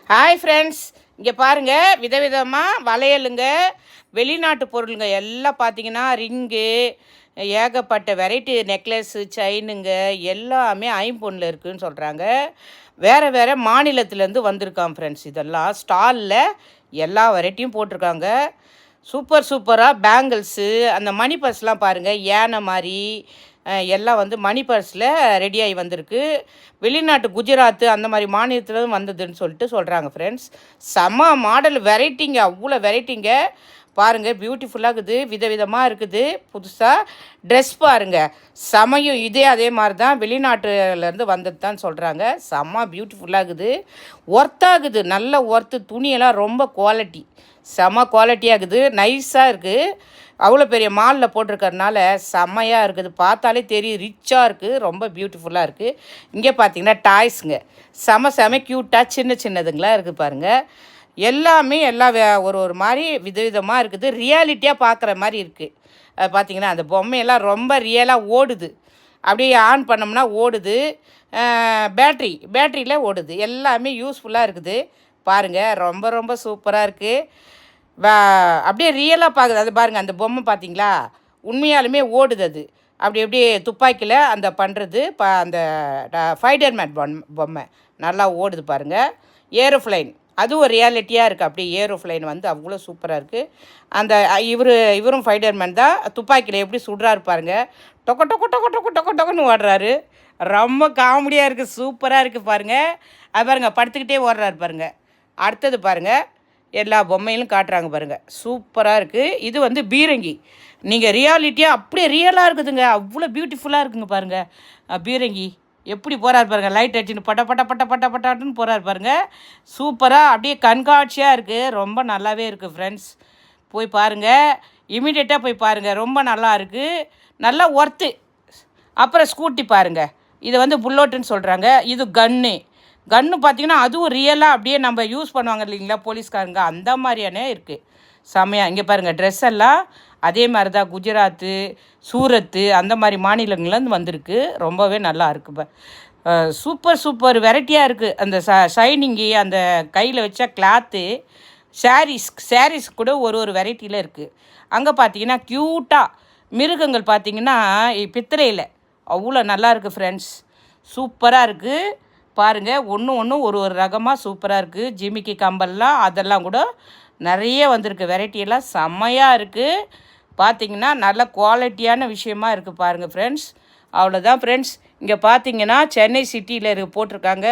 Hi friends, இங்கே பாருங்கள் விதவிதமாக வளையலுங்க, வெளிநாட்டு பொருளுங்க எல்லாம் பார்த்தீங்கன்னா ரிங்கு, ஏகப்பட்ட வெரைட்டி நெக்லஸ்ஸு, செயினுங்க எல்லாமே ஐம்பொன்னில் இருக்குதுன்னு சொல்கிறாங்க. வேறு வேறு மாநிலத்துலேருந்து வந்திருக்கான் ஃப்ரெண்ட்ஸ். இதெல்லாம் ஸ்டாலில் எல்லா வெரைட்டியும் போட்டிருக்காங்க. சூப்பர் சூப்பராக பேங்கிள்ஸு, அந்த மணி பர்ஸ்லாம் பாருங்கள், யானை மாதிரி எல்லாம் வந்து மணி பர்ஸில் ரெடியாகி வந்திருக்கு. வெளிநாட்டு குஜராத்து அந்த மாதிரி மாநிலத்தில் வந்ததுன்னு சொல்லிட்டு சொல்கிறாங்க ஃப்ரெண்ட்ஸ். செம்ம மாடல் வெரைட்டிங்க, அவ்வளோ வெரைட்டிங்க பாருங்கள். பியூட்டிஃபுல்லாக இருக்குது, விதவிதமாக இருக்குது. புதுசாக ட்ரெஸ் பாருங்கள், செமையும் இதே அதே மாதிரி தான் வெளிநாட்டுலேருந்து வந்தது தான் சொல்கிறாங்க. செம்ம பியூட்டிஃபுல்லாக இருக்குது, ஒர்த்தாகுது, நல்ல ஒர்த்து. துணியெல்லாம் ரொம்ப குவாலிட்டி, செம்ம குவாலிட்டியாக இருக்குது, நைஸாக இருக்குது. அவ்வளோ பெரிய மாலில் போட்டிருக்கறனால செம்மையாக இருக்குது, பார்த்தாலே தெரியும், ரிச்சாக இருக்குது, ரொம்ப பியூட்டிஃபுல்லாக இருக்குது. இங்கே பார்த்தீங்கன்னா டாய்ஸுங்க, செம க்யூட்டாக சின்ன சின்னதுங்களாக இருக்குது பாருங்கள். எல்லாமே ஒரு ஒரு மாதிரி விதவிதமாக இருக்குது, ரியாலிட்டியாக பார்க்குற மாதிரி இருக்குது. பார்த்திங்கன்னா அந்த பொம்மையெல்லாம் ரொம்ப ரியலாக ஓடுது, அப்படியே ஆன் பண்ணோம்னா ஓடுது. பேட்ரியில் ஓடுது, எல்லாமே யூஸ்ஃபுல்லாக இருக்குது பாருங்கள். ரொம்ப ரொம்ப சூப்பராக இருக்குது, அப்படியே ரியலாக பார்க்குது. அது பாருங்கள், அந்த பொம்மை பார்த்தீங்களா, உண்மையாலுமே ஓடுது. அது அப்படி அப்படியே துப்பாக்கியில் அந்த பண்ணுறது அந்த ஃபைடர்மேன் பொம்மை நல்லா ஓடுது பாருங்கள். ஏரோஃப்ளைன் அதுவும் ரியாலிட்டியாக இருக்குது, அப்படியே ஏரோஃப்ளைன் வந்து அவ்வளோ சூப்பராக இருக்குது. அந்த இவரும் ஃபைடர்மேன் தான், துப்பாக்கியில் எப்படி சுடுறாரு பாருங்கள், டொக்க டொக்க டொக்க டொக்க டொக்க டொக்கன்னு ஓடுறாரு. ரொம்ப காமெடியாக இருக்குது, சூப்பராக இருக்குது பாருங்கள். அது பாருங்கள், படுத்துக்கிட்டே ஓடுறாரு பாருங்கள். அடுத்தது பாருங்கள், எல்லா பொம்மையிலும் காட்டுறாங்க பாருங்கள், சூப்பராக இருக்குது. இது வந்து பீரங்கி, நீங்கள் ரியாலிட்டியாக அப்படியே ரியலாக இருக்குதுங்க, அவ்வளோ பியூட்டிஃபுல்லாக இருக்குங்க பாருங்கள். பீரங்கி எப்படி போகிறார் பாருங்கள், லைட் அடிச்சுன்னு பட்ட பட்ட பட்ட பட்ட பட்டாட்டுன்னு போகிறார் பாருங்கள். சூப்பராக அப்படியே கண்காட்சியாக இருக்குது, ரொம்ப நல்லாவே இருக்குது ஃப்ரெண்ட்ஸ். போய் பாருங்கள், இமீடியட்டாக போய் பாருங்கள், ரொம்ப நல்லா இருக்குது, நல்லா ஒர்த்து. அப்புறம் ஸ்கூட்டி பாருங்கள், இதை வந்து புல்லோட்டுன்னு சொல்கிறாங்க. இது கன்று பார்த்திங்கன்னா அதுவும் ரியலாக அப்படியே நம்ம யூஸ் பண்ணுவாங்க இல்லைங்களா போலீஸ்காரங்க, அந்த மாதிரியானே இருக்குது, செமையாக. இங்கே பாருங்கள், ட்ரெஸ் எல்லாம் அதே மாதிரி தான், குஜராத்து, சூரத்து அந்த மாதிரி மாநிலங்கள்லேருந்து வந்திருக்கு, ரொம்பவே நல்லா இருக்குது. சூப்பர் வெரைட்டியாக இருக்குது. அந்த ஷைனிங்கு, அந்த கையில் வச்ச கிளாத்து, சாரீஸ் கூட ஒரு வெரைட்டியில் இருக்குது. அங்கே பார்த்தீங்கன்னா க்யூட்டாக மிருகங்கள் பார்த்தீங்கன்னா பித்திரையில் அவ்வளோ நல்லா இருக்குது ஃப்ரெண்ட்ஸ், சூப்பராக இருக்குது பாருங்கள். ஒன்று ஒரு ரகமாக சூப்பராக இருக்குது. ஜிமிக்கி கம்பல்லாம் அதெல்லாம் கூட நிறைய வந்திருக்கு, வெரைட்டியெல்லாம் செம்மையாக இருக்குது. பார்த்திங்கன்னா நல்ல குவாலிட்டியான விஷயமா இருக்குது பாருங்கள் ஃப்ரெண்ட்ஸ். அவ்வளோதான் ஃப்ரெண்ட்ஸ். இங்கே பார்த்தீங்கன்னா சென்னை சிட்டியில் போட்டிருக்காங்க.